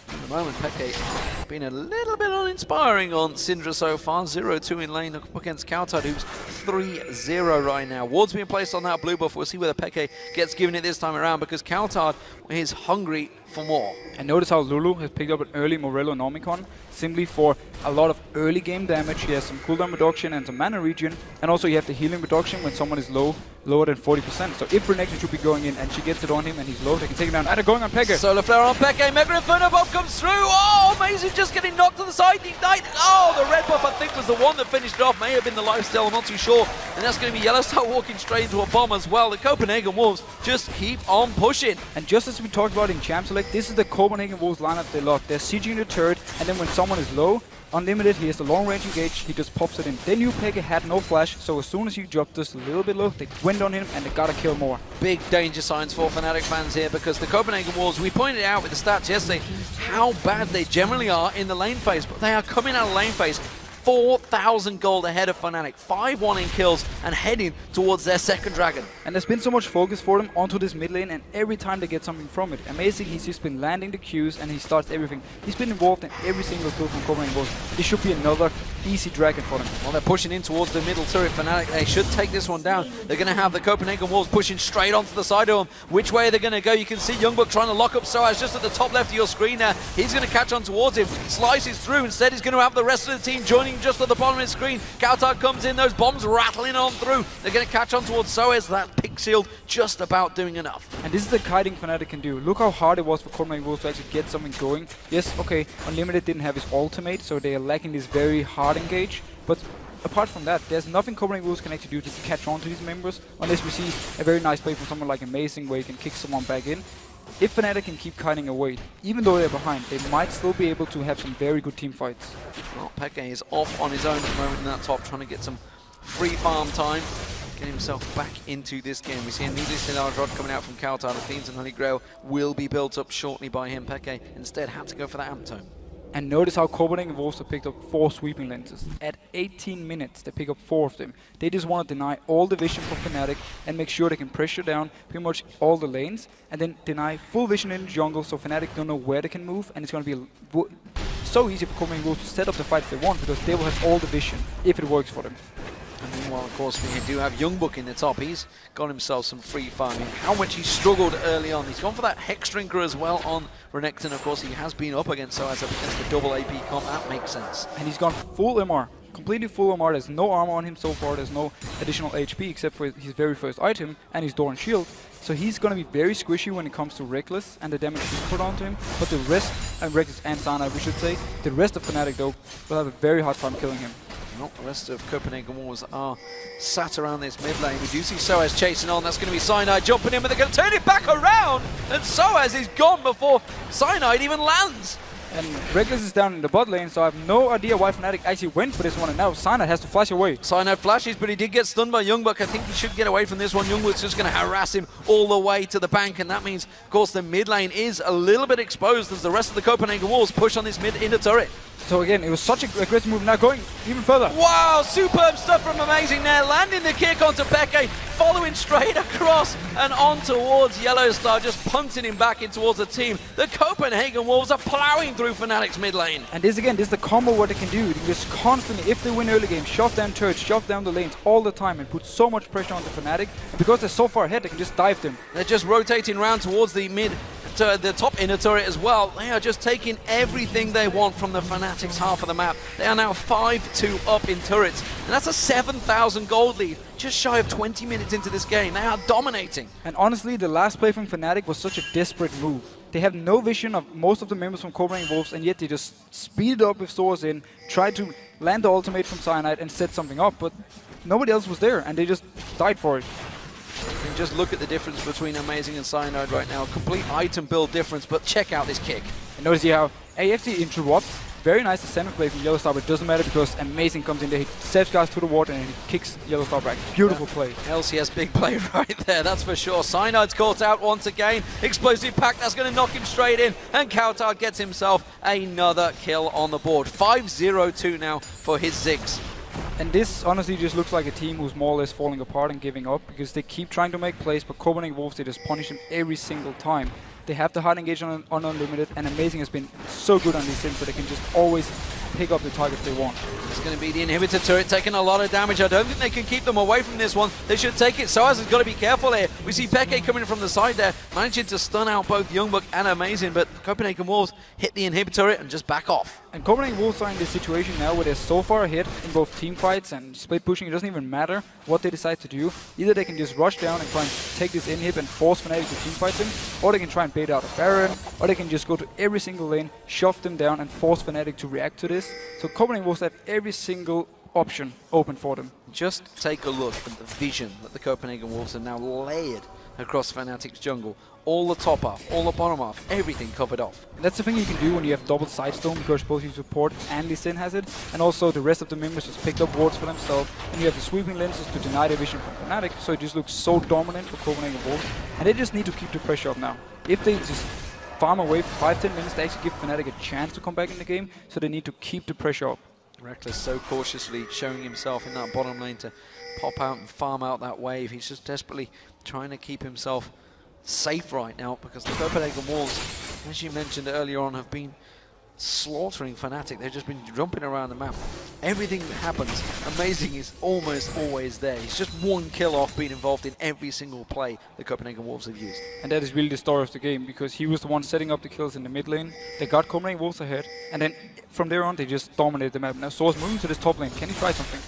At the moment, Peke been a little bit uninspiring on Syndra so far. 0-2 in lane up against Kautar, who's 3-0 right now. Ward's being placed on that blue buff. We'll see whether Peke gets given it this time around, because Kautar is hungry for more. And notice how Lulu has picked up an early Morello Nomicon, simply for a lot of early game damage. He has some cooldown reduction and some mana regen, and also you have the healing reduction when someone is lower than 40%. So if Renekton should be going in and she gets it on him and he's low, they can take him down. And they're going on Peke. Solar Flare on Peke, Mega Inferno Bomb comes through. Oh, Amazing just getting knocked to the side. Ignite. Oh, the red buff I think was the one that finished it off. May have been the lifesteal, I'm not too sure. And that's going to be Yellowstar walking straight into a bomb as well. The Copenhagen Wolves just keep on pushing. And just as we talked about in Champ Select, this is the Copenhagen Wolves lineup they love. They're sieging the turret, and then when someone is low, unlimited, he has the long range engage, he just pops it in. They knew Peke had no flash, so as soon as he dropped just a little bit low, they went on him and they gotta kill more. Big danger signs for Fnatic fans here, because the Copenhagen Wolves, we pointed out with the stats yesterday how bad they generally are in the lane phase, but they are coming out of lane phase 4,000 gold ahead of Fnatic, 5-1 in kills, and heading towards their second dragon. And there's been so much focus for them onto this mid lane, and every time they get something from it. Amazing, he's just been landing the Qs and he starts everything. He's been involved in every single kill from Copenhagen Wolves. This should be another easy dragon for them. Well, they're pushing in towards the middle turret. Fnatic, they should take this one down. They're going to have the Copenhagen Wolves pushing straight onto the side of them. Which way are they going to go? You can see Youngbuck trying to lock up Soaz just at the top left of your screen there. He's going to catch on towards him, slices through. Instead, he's going to have the rest of the team joining just at the bottom of his screen. Kautar comes in, those bombs rattling on through. They're going to catch on towards Soaz. That pick shield just about doing enough. And this is the kiting Fnatic can do. Look how hard it was for Copenhagen Wolves to actually get something going. Yes, okay, Unlimited didn't have his ultimate, so they are lacking this very hard engage. But apart from that, there's nothing Copenhagen Wolves can actually do to catch on to these members, unless we see a very nice play from someone like Amazing where he can kick someone back in. If Fnatic can keep kiting away, even though they're behind, they might still be able to have some very good team fights. Well, Peke is off on his own at the moment in that top, trying to get some free farm time, get himself back into this game. We see a needlessly large rod coming out from Kautar. The Fiends and Holy Grail will be built up shortly by him. Peke instead had to go for that amp tome. And notice how Copenhagen Wolves have picked up 4 sweeping lenses. At 18 minutes, they pick up 4 of them. They just want to deny all the vision from Fnatic and make sure they can pressure down pretty much all the lanes, and then deny full vision in the jungle so Fnatic don't know where they can move, and it's going to be so easy for Copenhagen Wolves to set up the fights they want because they will have all the vision if it works for them. And meanwhile, of course, we do have Youngbuck in the top. He's got himself some free farming. How much he struggled early on. He's gone for that Hex Drinker as well on Renekton. Of course, he has been up against Soaz, up against the double AP comp. That makes sense. And he's gone full MR. Completely full MR. There's no armor on him so far. There's no additional HP except for his very first item and his Door and Shield. So he's going to be very squishy when it comes to Reckless and the damage he's put onto him. But the rest, and Reckless and Sana, we should say, the rest of Fnatic, though, will have a very hard time killing him. Not the rest of Copenhagen Wolves are sat around this mid lane. We do see Soaz chasing on. That's going to be Cyanide jumping in, but they're going to turn it back around. And Soaz is gone before Cyanide even lands. And Reckless is down in the bot lane, so I have no idea why Fnatic actually went for this one, and now Cyanide has to flash away. Cyanide flashes, but he did get stunned by Youngbuck. I think he should get away from this one. Youngbuck's just going to harass him all the way to the bank, and that means, of course, the mid lane is a little bit exposed as the rest of the Copenhagen Wolves push on this mid inner turret. So again, it was such an aggressive move, now going even further. Wow, superb stuff from Amazing there, landing the kick onto Peke, following straight across and on towards Yellowstar, just punting him back in towards the team. The Copenhagen Wolves are plowing through Fnatic's mid lane. And this again, this is the combo what they can do. They can just constantly, if they win early game, shove down turrets, shove down the lanes all the time and put so much pressure on the Fnatic. And because they're so far ahead, they can just dive them. They're just rotating around towards the mid, to the top inner turret as well. They are just taking everything they want from the Fnatic's half of the map. They are now 5-2 up in turrets, and that's a 7,000 gold lead. Just shy of 20 minutes into this game, they are dominating. And honestly, the last play from Fnatic was such a desperate move. They have no vision of most of the members from Copenhagen Wolves, and yet they just speeded up with swords in, tried to land the ultimate from Cyanide and set something up, but nobody else was there, and they just died for it. You can just look at the difference between Amazing and Cyanide right now. Complete item build difference, but check out this kick. And notice how AFC interrupts. Very nice ascendant play from Yellowstar, but it doesn't matter because Amazing comes in there, he steps guys to the water and he kicks Yellowstar back. Beautiful play. LCS big play right there, that's for sure. Cyanide's caught out once again. Explosive pack, that's going to knock him straight in. And Kautar gets himself another kill on the board. 5-0-2 now for his Ziggs. And this honestly just looks like a team who's more or less falling apart and giving up because they keep trying to make plays, but Copenhagen Wolves, they just punish them every single time. They have the hard engage on Unlimited, and Amazing has been so good on these sims that they can just always pick up the targets they want. It's going to be the inhibitor turret taking a lot of damage. I don't think they can keep them away from this one. They should take it. Soaz has got to be careful here. We see Peke coming from the side there, managing to stun out both Youngbuck and Amazing, but Copenhagen Wolves hit the inhibitor turret and just back off. And Copenhagen Wolves are in this situation now where they're so far ahead in both team fights and split pushing. It doesn't even matter what they decide to do. Either they can just rush down and try and take this inhib and force Fnatic to team fight them, or they can try and bait out a Baron, or they can just go to every single lane, shove them down and force Fnatic to react to this. So Copenhagen Wolves have every single option open for them. Just take a look at the vision that the Copenhagen Wolves have now layered across Fnatic's jungle. All the top half, all the bottom half, everything covered off. And that's the thing you can do when you have double sidestone, because both your support and Lee Sin has it, and also the rest of the members just picked up wards for themselves, and you have the sweeping lenses to deny the vision from Fnatic, so it just looks so dominant for Copenhagen Wolves, and they just need to keep the pressure up now. If they just farm away for 5-10 minutes, they actually give Fnatic a chance to come back in the game, so they need to keep the pressure up. Reckless so cautiously showing himself in that bottom lane to pop out and farm out that wave. He's just desperately trying to keep himself safe right now because the Copenhagen Wolves, as you mentioned earlier on, have been slaughtering Fnatic. They've just been jumping around the map. Everything that happens, Amazing is almost always there. He's just one kill off being involved in every single play the Copenhagen Wolves have used. And that is really the story of the game, because he was the one setting up the kills in the mid lane. They got Copenhagen Wolves ahead, and then from there on they just dominated the map. Now Source moving to this top lane. Can he try something?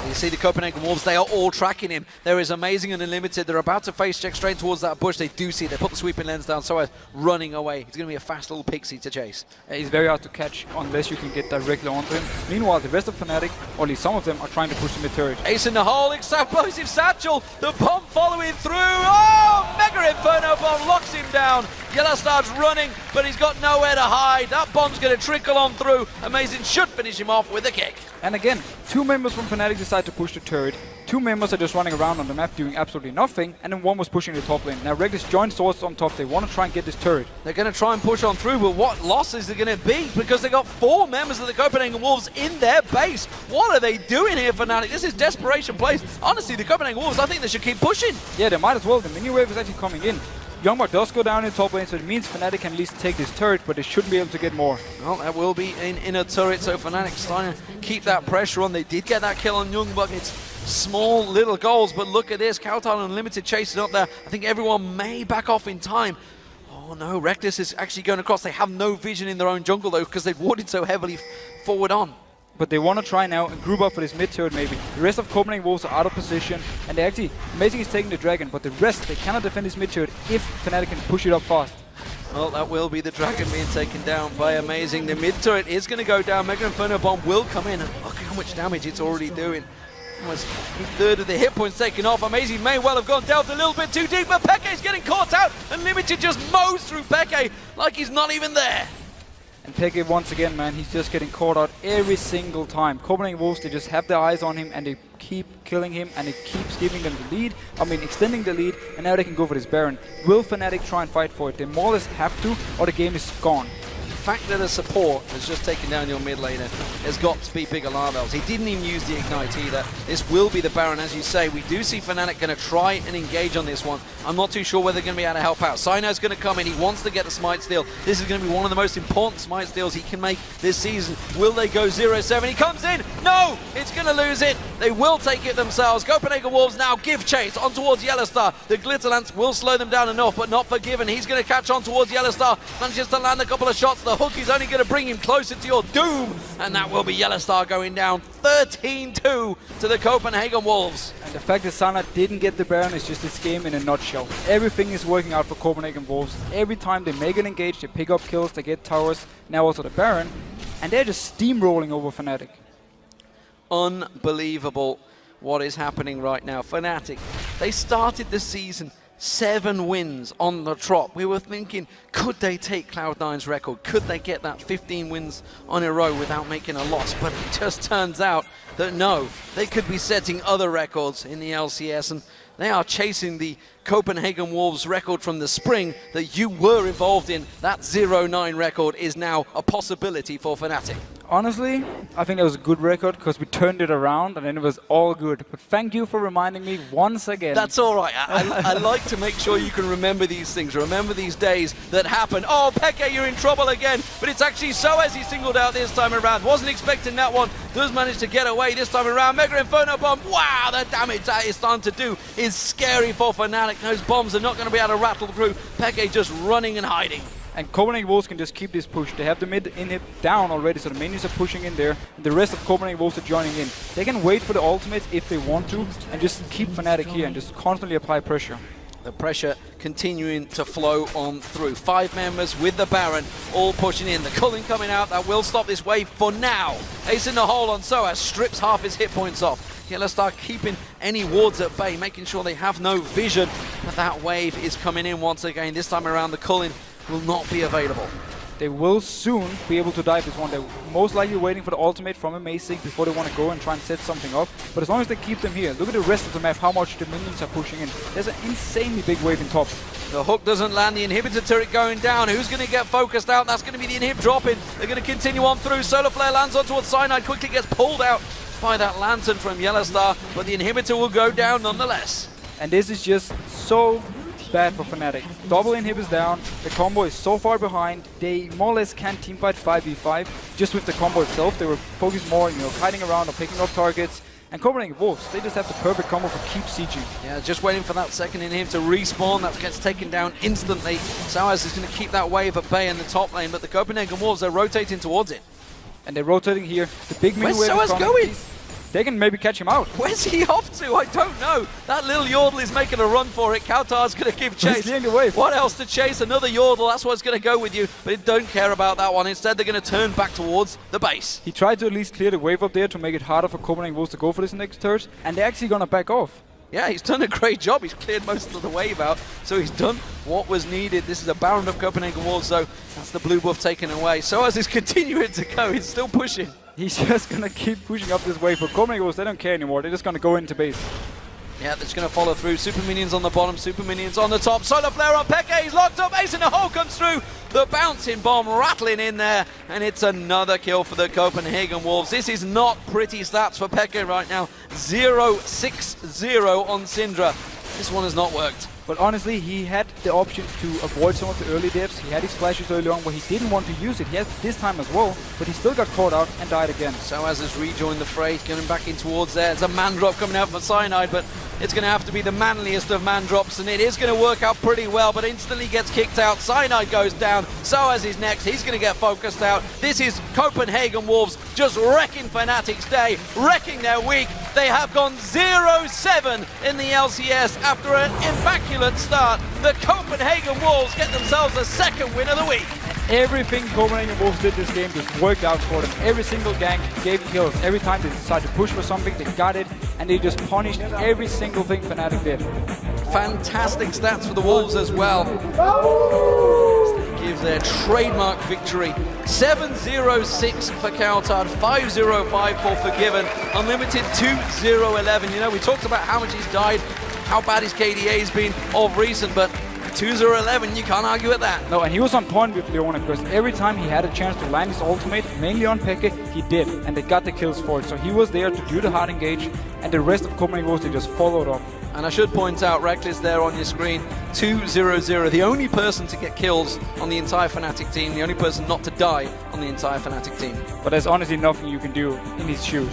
You see the Copenhagen Wolves, they are all tracking him. There is Amazing and Unlimited. They're about to face check straight towards that bush. They do see it. They put the sweeping lens down, so running away. It's going to be a fast little pixie to chase. He's very hard to catch unless you can get directly onto him. Meanwhile, the rest of Fnatic, or at least some of them, are trying to push the mid turret. Ace in the hole, explosive satchel. The bomb following through. Oh, Mega Inferno bomb locks him down. Yellowstar's running, but he's got nowhere to hide. That bomb's going to trickle on through. Amazing should finish him off with a kick. And again, 2 members from Fnatic decide to push the turret. 2 members are just running around on the map doing absolutely nothing, and then 1 was pushing the top lane. Now Reckless joined Swords on top. They want to try and get this turret. They're going to try and push on through, but what losses are going to be? Because they got 4 members of the Copenhagen Wolves in their base. What are they doing here, Fnatic? This is desperation plays. Honestly, the Copenhagen Wolves, I think they should keep pushing. Yeah, they might as well. The mini wave is actually coming in. Youngmark does go down in top lane, so it means Fnatic can at least take this turret, but they shouldn't be able to get more. Well, that will be an inner turret, so Fnatic starting to keep that pressure on. They did get that kill on Youngmark. It's small little goals, but look at this. Kautal and Unlimited chasing up there. I think everyone may back off in time. Oh no, Reckless is actually going across. They have no vision in their own jungle though, because they've warded so heavily forward on. But they want to try now and group up for this mid turret maybe. The rest of Copenhagen Wolves are out of position, and they actually, Amazing is taking the dragon, but the rest, they cannot defend this mid turret if Fnatic can push it up fast. Well, that will be the dragon being taken down by Amazing. The mid turret is going to go down. Mega Inferno bomb will come in, and look how much damage it's already doing. Almost a third of the hit points taken off. Amazing may well have gone delved a little bit too deep, but Peke's getting caught out, and Limited just mows through Peke like he's not even there. And Peke, once again, man, he's just getting caught out every single time. Copenhagen Wolves, they just have their eyes on him, and they keep killing him, and it keeps giving them the lead. I mean, extending the lead, and now they can go for this Baron. Will Fnatic try and fight for it? They more or less have to, or the game is gone. The fact that a support has just taken down your mid laner has got to be big alarm bells. He didn't even use the Ignite either. This will be the Baron, as you say. We do see Fnatic going to try and engage on this one. I'm not too sure whether they're going to be able to help out. Sino's going to come in. He wants to get the Smite steal. This is going to be one of the most important Smite steals he can make this season. Will they go 0-7? He comes in. No! It's going to lose it. They will take it themselves. Copenhagen Wolves now give chase on towards Yellowstar. The Glitter Lance will slow them down enough, but not forgiven. He's going to catch on towards Yellowstar. Manages to land a couple of shots. The hook is only going to bring him closer to your doom, and that will be Yellowstar going down 13-2 to the Copenhagen Wolves. And the fact that Sana didn't get the Baron is just this game in a nutshell. Everything is working out for Copenhagen Wolves. Every time they make an engage, they pick up kills, they get towers, now also the Baron, and they're just steamrolling over Fnatic. Unbelievable what is happening right now. Fnatic, they started the season 7 wins on the trot. We were thinking, could they take Cloud9's record? Could they get that 15 wins on a row without making a loss? But it just turns out that no, they could be setting other records in the LCS, and they are chasing the Copenhagen Wolves record from the spring that you were involved in. That 0-9 record is now a possibility for Fnatic. Honestly, I think that was a good record because we turned it around and then it was all good. But thank you for reminding me once again. That's all right. I like to make sure you can remember these things, remember these days that happen. Oh, Peke, you're in trouble again. But it's actually Soaz he singled out this time around. Wasn't expecting that one. Does manage to get away this time around. Mega Inferno Bomb. Wow, the damage that is starting to do is scary for Fnatic. Those bombs are not going to be able to rattle through. Peke just running and hiding. And Copenhagen Wolves can just keep this push. They have the mid inhib down already, so the minions are pushing in there. And the rest of Copenhagen Wolves are joining in. They can wait for the ultimate if they want to, and just keep Fnatic here and just constantly apply pressure. The pressure continuing to flow on through. 5 members with the Baron, all pushing in. The culling coming out, that will stop this wave for now. Ace in the hole on Soaz, strips half his hit points off. Yellowstar keeping any wards at bay, making sure they have no vision. But that wave is coming in once again. This time around, the culling will not be available. They will soon be able to dive this one. They're most likely waiting for the ultimate from Amazing before they want to go and try and set something up. But as long as they keep them here, look at the rest of the map, how much the minions are pushing in. There's an insanely big wave in top. The hook doesn't land, the inhibitor turret going down. Who's going to get focused out? That's going to be the inhib dropping. They're going to continue on through. Solar Flare lands on towards Cyanide, quickly gets pulled out by that lantern from Yellowstar, but the inhibitor will go down nonetheless. And this is just so bad for Fnatic. Double inhibits down, the combo is so far behind, they more or less can teamfight 5v5. Just with the combo itself, they were focused more, kiting around or picking up targets. And Copenhagen Wolves, they just have the perfect combo for keep sieging. Yeah, just waiting for that second inhib to respawn. That gets taken down instantly. Soaz is going to keep that wave at bay in the top lane, but the Copenhagen Wolves, they're rotating towards it. And they're rotating here. The big mini wave. Where's Soaz going? They can maybe catch him out. Where's he off to? I don't know. That little Yordle is making a run for it. Kautar's going to give chase. He's the wave. What else to chase? Another Yordle. That's what's going to go with you. But it don't care about that one. Instead, they're going to turn back towards the base. He tried to at least clear the wave up there to make it harder for Copenhagen Wolves to go for this next turret. And they're actually going to back off. Yeah, he's done a great job. He's cleared most of the wave out, so he's done what was needed. This is a bound of Copenhagen Wolves, so that's the blue buff taken away. So as he's continuing to go, he's still pushing. He's just going to keep pushing up this wave. For Copenhagen Wolves, they don't care anymore. They're just going to go into base. Yeah, that's going to follow through. Super minions on the bottom, super minions on the top. Solar flare on Peke, he's locked up. Ace in the hole comes through. The bouncing bomb rattling in there, and it's another kill for the Copenhagen Wolves. This is not pretty stats for Peke right now. 0-6-0 on Syndra. This one has not worked. But honestly, he had the options to avoid some of the early dips. He had his flashes early on where he didn't want to use it. He has this time as well, but he still got caught out and died again. Soaz has rejoined the fray, getting back in towards there. There's a man drop coming out from Cyanide, but it's going to have to be the manliest of man drops, and it is going to work out pretty well, but instantly gets kicked out. Cyanide goes down. Soaz is next. He's going to get focused out. This is Copenhagen Wolves just wrecking Fnatic's day, wrecking their week. They have gone 0-7 in the LCS after an immaculate start. The Copenhagen Wolves get themselves a second win of the week. Everything Copenhagen Wolves did this game just worked out for them. Every single gank gave kills. Every time they decided to push for something, they got it, and they just punished every single thing Fnatic did. Fantastic stats for the Wolves as well. That gives their trademark victory. 7-0-6 for Kautar, 5-0-5 for Forgiven, Unlimited 2-0-11. We talked about how much he's died, how bad his KDA has been of recent, but 2-0-11, you can't argue with that. No, and he was on point with Leona because every time he had a chance to land his ultimate, mainly on Peke, he did, and they got the kills for it. So he was there to do the hard engage, and the rest of Copenhagen Wolves, they just followed up. And I should point out, Reckless there on your screen, 2-0-0, the only person to get kills on the entire Fnatic team, the only person not to die on the entire Fnatic team. But there's honestly nothing you can do in his shoes.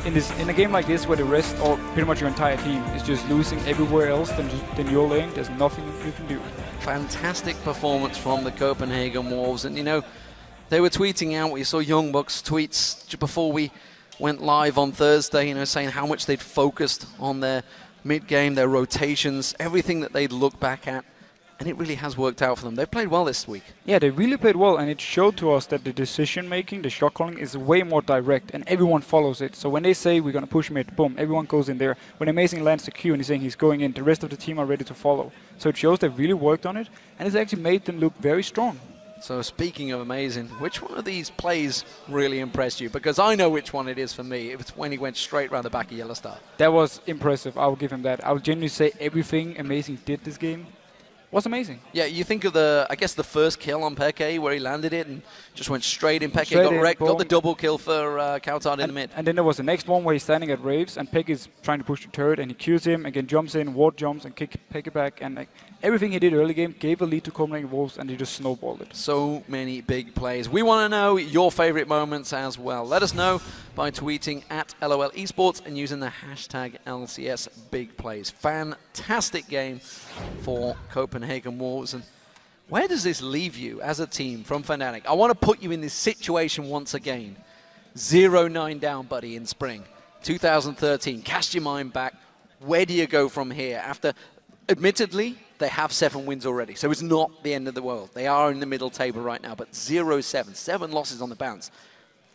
In a game like this where the rest, or pretty much your entire team, is just losing everywhere else than your lane, there's nothing you can do. Fantastic performance from the Copenhagen Wolves. And they were tweeting out, we saw Young Bucks tweets before we went live on Thursday, saying how much they'd focused on their mid-game, their rotations, everything that they'd look back at. And it really has worked out for them. They've played well this week. Yeah, they really played well, and it showed to us that the decision-making, the shot calling, is way more direct, and everyone follows it. So when they say we're going to push mid, boom, everyone goes in there. When Amazing lands the Q and he's saying he's going in, the rest of the team are ready to follow. So it shows they've really worked on it, and it's actually made them look very strong. So speaking of Amazing, which one of these plays really impressed you? Because I know which one it is for me. It's when he went straight around the back of Yellow Star. That was impressive. I will give him that. I would genuinely say everything Amazing did this game was amazing. Yeah, you think of I guess the first kill on Peke where he landed it and just went straight in. Peke got wrecked, got the double kill for Kautar in the mid. And then there was the next one where he's standing at Raves and Peke is trying to push the turret and he Qs him, again jumps in, ward jumps and kick Peke back, and everything he did early game gave a lead to Copenhagen Wolves and they just snowballed it. So many big plays. We want to know your favorite moments as well. Let us know by tweeting at LOL Esports and using the hashtag LCS Big Plays. Fantastic game for Copenhagen Wolves. And where does this leave you as a team from Fnatic? I want to put you in this situation once again. 0-9 down, buddy, in spring 2013. Cast your mind back. Where do you go from here? After, admittedly, they have 7 wins already, so it's not the end of the world. They are in the middle table right now, but 0-7, 7 losses on the bounce.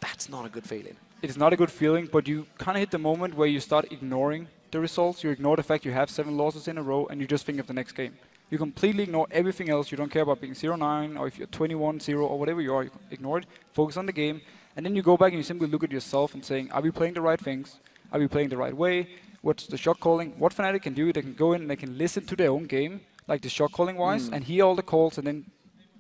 That's not a good feeling. It's not a good feeling, but you kind of hit the moment where you start ignoring the results. You ignore the fact you have 7 losses in a row, and you just think of the next game. You completely ignore everything else. You don't care about being 0-9, or if you're 21-0, or whatever you are, you ignore it, focus on the game, and then you go back and you simply look at yourself and saying, are we playing the right things? Are we playing the right way? What's the shot calling? What Fnatic can do, they can go in and they can listen to their own game, like the shot calling wise, and hear all the calls and then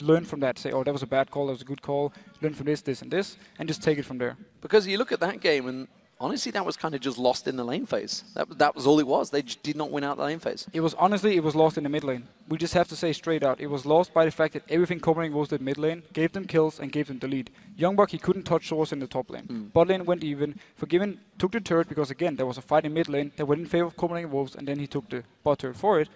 learn from that. Say, oh, that was a bad call, that was a good call. Learn from this, this, and this, and just take it from there. Because you look at that game, and honestly, that was kind of just lost in the lane phase. That was all it was. They just did not win out the lane phase. It was honestly, it was lost in the mid lane. We just have to say straight out, it was lost by the fact that everything Copenhagen was did mid lane, gave them kills and gave them the lead. Youngbuck, he couldn't touch source in the top lane. Bot lane went even. Forgiven took the turret because again, there was a fight in mid lane that went in favor of Copenhagen Wolves, and then he took the bot turret for it.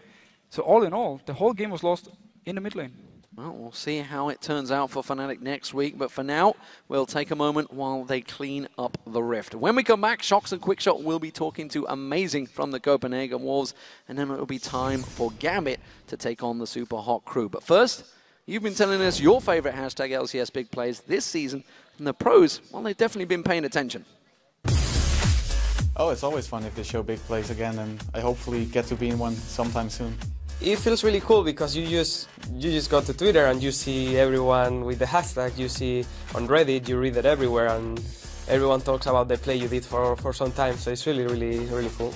So all in all, the whole game was lost in the mid lane. Well, we'll see how it turns out for Fnatic next week, but for now, we'll take a moment while they clean up the rift. When we come back, Shox and Quickshot will be talking to Amazing from the Copenhagen Wolves, and then it'll be time for Gambit to take on the Super Hot crew. But first, you've been telling us your favorite hashtag LCS big plays this season, and the pros, well, they've definitely been paying attention. Oh, it's always fun if they show big plays again, and I hopefully get to be in one sometime soon. It feels really cool because you just go to Twitter and you see everyone with the hashtag, you see on Reddit, you read it everywhere, and everyone talks about the play you did for some time, so it's really, really, really cool.